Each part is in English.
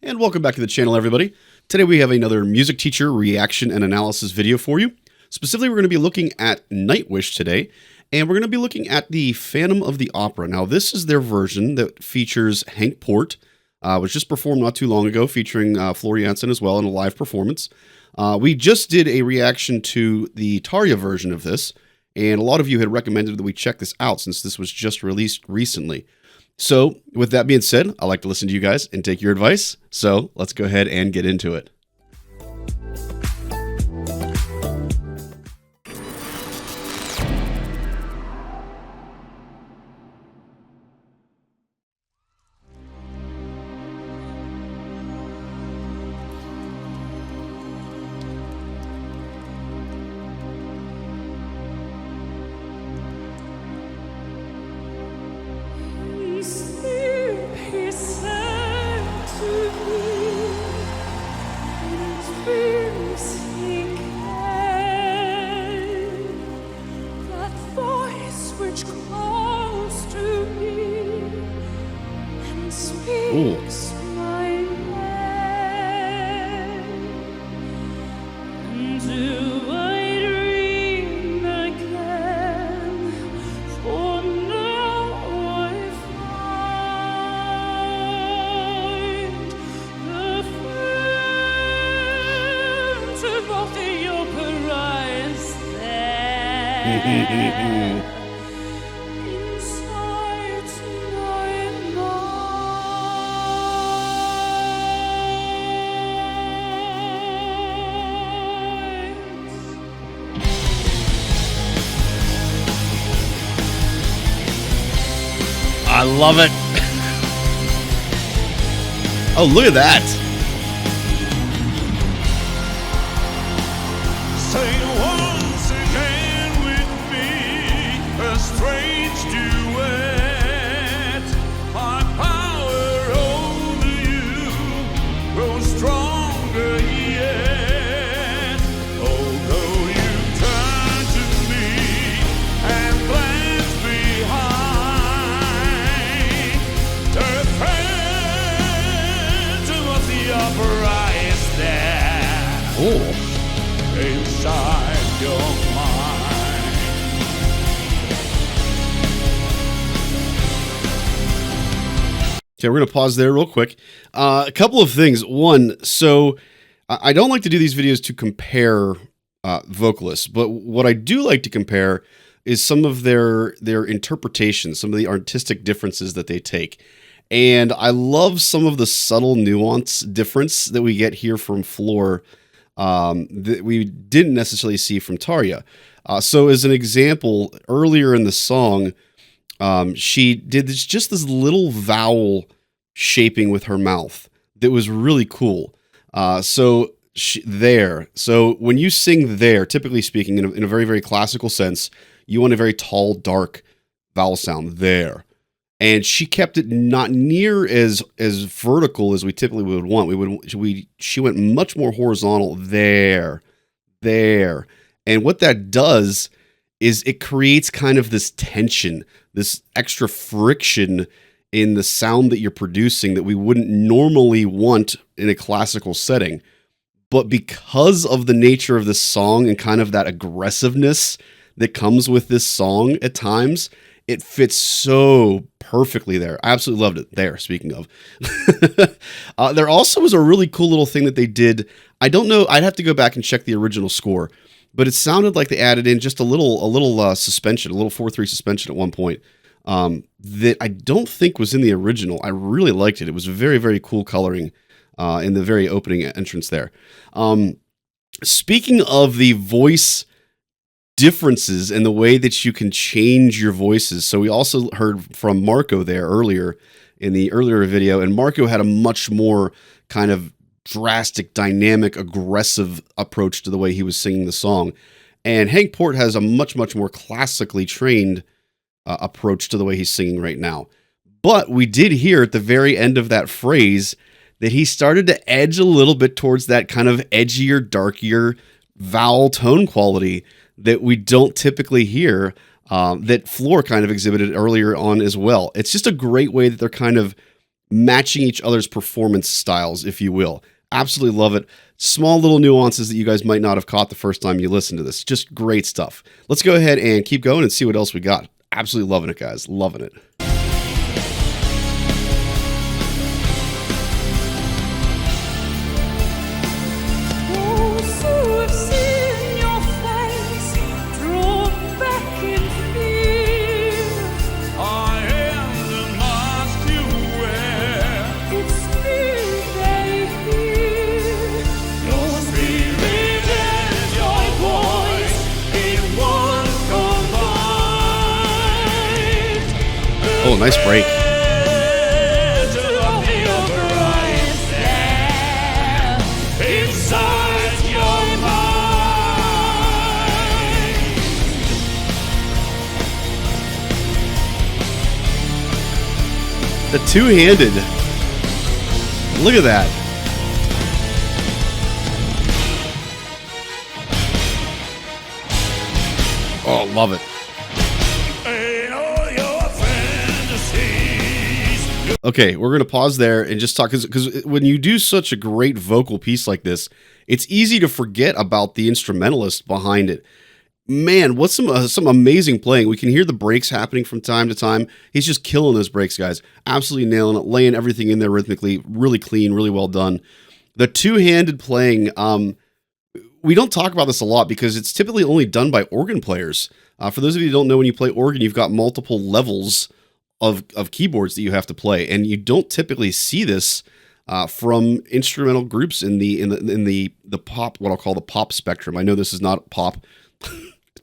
And welcome back to the channel, everybody. Today we have another music teacher reaction and analysis video for you. Specifically, we're going to be looking at Nightwish today, and we're going to be looking at the Phantom of the Opera. Now, this is their version that features Henk Poort, was just performed not too long ago, featuring Floor Jansen as well in a live performance. We just did a reaction to the Tarja version of this, and a lot of you had recommended that we check this out since this was just released recently. So, with that being said, I like to listen to you guys and take your advice, so let's go ahead and get into it. Ooh. I love it. Oh, look at that. Say once again with me, a strange duet. My power over you grows stronger yet. Although you turn to me and glance behind, the phantom of the opera is there. Oh. Inside your mind. Okay, we're going to pause there real quick. A couple of things. One, so I don't like to do these videos to compare vocalists, but what I do like to compare is some of their interpretations, some of the artistic differences that they take. And I love some of the subtle nuance difference that we get here from Floor that we didn't necessarily see from Tarja. So as an example, earlier in the song, she did just this little vowel shaping with her mouth that was really cool. So when you sing there, typically speaking, in a very, very classical sense, you want a very tall, dark vowel sound there. And she kept it not near as vertical as we typically would want. She went much more horizontal there. And what that does is it creates kind of this tension, this extra friction in the sound that you're producing that we wouldn't normally want in a classical setting. But because of the nature of this song and kind of that aggressiveness that comes with this song at times, it fits so perfectly there. I absolutely loved it there, speaking of. There also was a really cool little thing that they did. I don't know. I'd have to go back and check the original score, but it sounded like they added in just a little suspension, a little 4/3 suspension at one point that I don't think was in the original. I really liked it. It was very, very cool coloring in the very opening entrance there. Speaking of the voice differences in the way that you can change your voices. So we also heard from Marco there earlier in the earlier video, and Marco had a much more kind of drastic, dynamic, aggressive approach to the way he was singing the song. And Henk Poort has a much, much more classically trained approach to the way he's singing right now. But we did hear at the very end of that phrase that he started to edge a little bit towards that kind of edgier, darkier vowel tone quality that we don't typically hear, that Floor kind of exhibited earlier on as well. It's just a great way that they're kind of matching each other's performance styles, if you will. Absolutely love it. Small little nuances that you guys might not have caught the first time you listened to this. Just great stuff. Let's go ahead and keep going and see what else we got. Absolutely loving it, guys. Loving it. Oh, nice break. The two-handed. Look at that. Oh, love it. Okay, we're going to pause there and just talk, because when you do such a great vocal piece like this, it's easy to forget about the instrumentalist behind it. Man, what's some amazing playing. We can hear the breaks happening from time to time. He's just killing those breaks, guys. Absolutely nailing it, laying everything in there rhythmically, really clean, really well done. The two-handed playing, we don't talk about this a lot because it's typically only done by organ players. For those of you who don't know, when you play organ, you've got multiple levels of keyboards that you have to play, and you don't typically see this from instrumental groups in the pop, what I'll call the pop spectrum. I know this is not pop,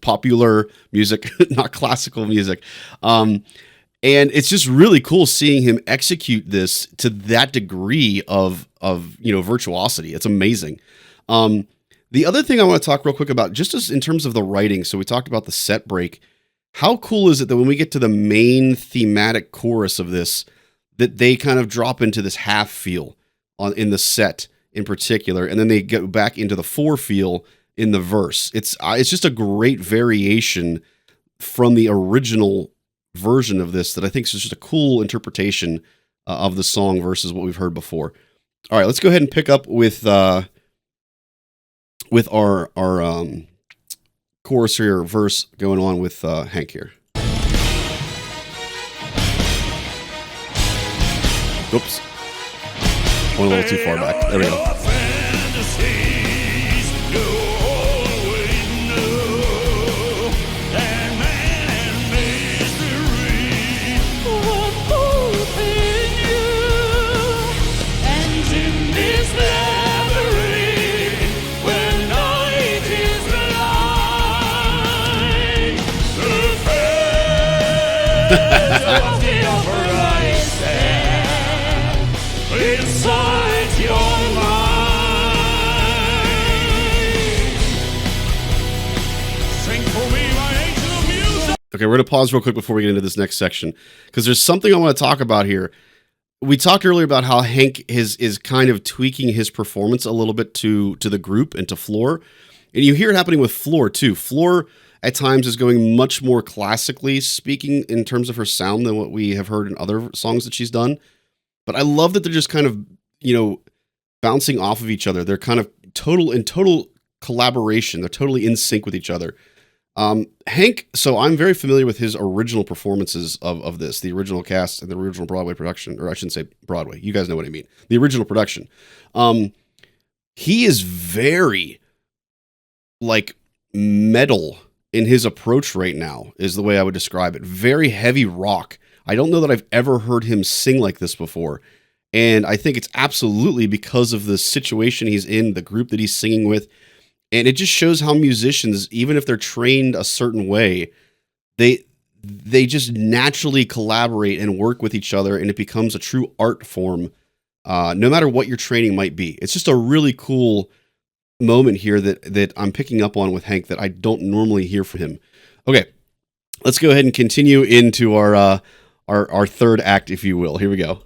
popular music, not classical music, and it's just really cool seeing him execute this to that degree of virtuosity. It's amazing. The other thing I want to talk real quick about, just as in terms of the writing. So we talked about the set break. How cool is it that when we get to the main thematic chorus of this, that they kind of drop into this half feel in the set in particular, and then they go back into the 4 feel in the verse. It's just a great variation from the original version of this that I think is just a cool interpretation of the song versus what we've heard before. All right, let's go ahead and pick up with our chorus here, verse going on with Henk here. Oops. Went a little too far back. There we go. Okay, we're going to pause real quick before we get into this next section, because there's something I want to talk about here. We talked earlier about how Henk is kind of tweaking his performance a little bit to the group and to Floor. And you hear it happening with Floor, too. Floor, at times, is going much more classically speaking in terms of her sound than what we have heard in other songs that she's done. But I love that they're just kind of, bouncing off of each other. They're kind of total collaboration. They're totally in sync with each other. Henk, so I'm very familiar with his original performances of this, the original cast and the original Broadway production, or I shouldn't say Broadway. You guys know what I mean. The original production. He is very, metal in his approach right now, is the way I would describe it. Very heavy rock. I don't know that I've ever heard him sing like this before. And I think it's absolutely because of the situation he's in, the group that he's singing with. And it just shows how musicians, even if they're trained a certain way, they just naturally collaborate and work with each other, and it becomes a true art form, no matter what your training might be. It's just a really cool moment here that I'm picking up on with Henk that I don't normally hear from him. Okay, let's go ahead and continue into our third act, if you will. Here we go.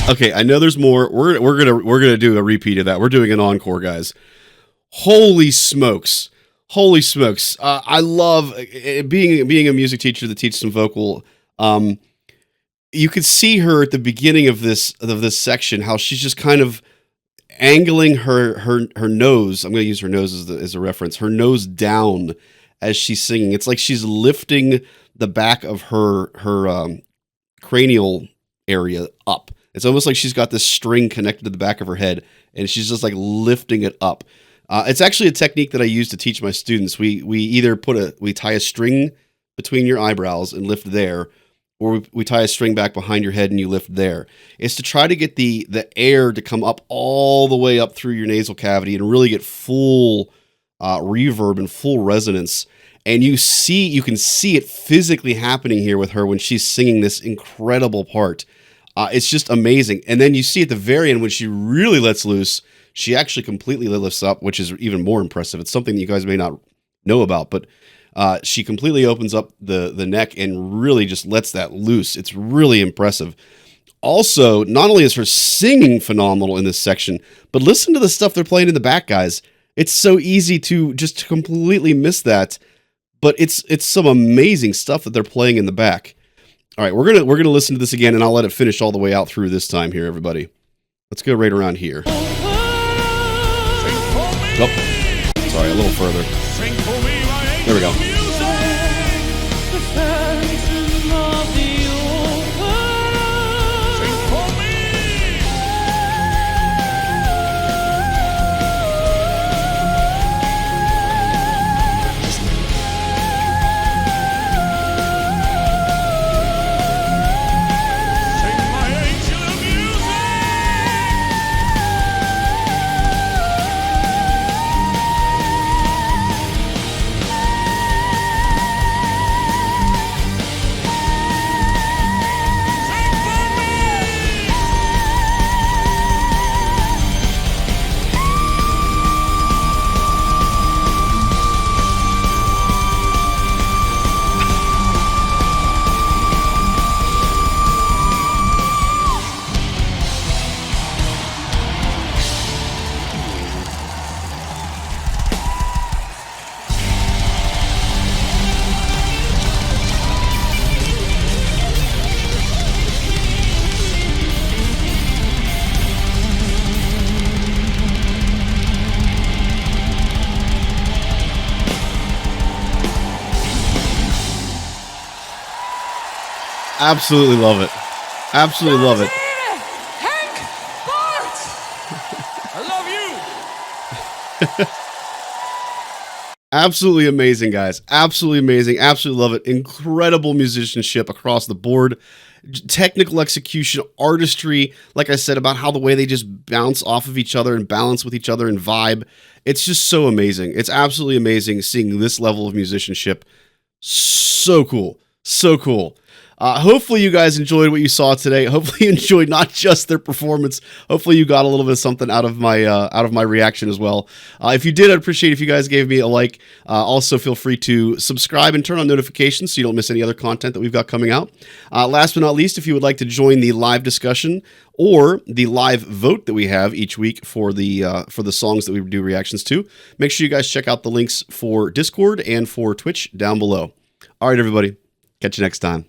Okay, I know there's more. We're gonna do a repeat of that. We're doing an encore, guys. Holy smokes! Holy smokes! I love being a music teacher that teaches some vocal. You could see her at the beginning of this section, how she's just kind of angling her nose. I'm going to use her nose as a reference. Her nose down as she's singing. It's like she's lifting the back of her cranial area up. It's almost like she's got this string connected to the back of her head, and she's just like lifting it up. It's actually a technique that I use to teach my students. We either we tie a string between your eyebrows and lift there, or we tie a string back behind your head and you lift there. It's to try to get the air to come up all the way up through your nasal cavity and really get full reverb and full resonance. And you can see it physically happening here with her when she's singing this incredible part. It's just amazing. And then you see at the very end when she really lets loose, she actually completely lifts up, which is even more impressive. It's something that you guys may not know about, but she completely opens up the neck and really just lets that loose. It's really impressive. Also, not only is her singing phenomenal in this section, but listen to the stuff they're playing in the back, guys. It's so easy to just completely miss that, but it's some amazing stuff that they're playing in the back. All right, we're gonna listen to this again, and I'll let it finish all the way out through this time here, everybody. Let's go right around here. Oh, sorry, a little further. There we go. Absolutely love it. Absolutely love it. Henk Poort! I love you! Absolutely amazing, guys. Absolutely amazing. Absolutely love it. Incredible musicianship across the board. Technical execution, artistry, like I said, about how the way they just bounce off of each other and balance with each other and vibe. It's just so amazing. It's absolutely amazing seeing this level of musicianship. So cool. So cool. Hopefully you guys enjoyed what you saw today. Hopefully you enjoyed not just their performance. Hopefully you got a little bit of something out of my reaction as well. If you did, I'd appreciate if you guys gave me a like. Also, feel free to subscribe and turn on notifications so you don't miss any other content that we've got coming out. Last but not least, if you would like to join the live discussion or the live vote that we have each week for the songs that we do reactions to, make sure you guys check out the links for Discord and for Twitch down below. All right, everybody. Catch you next time.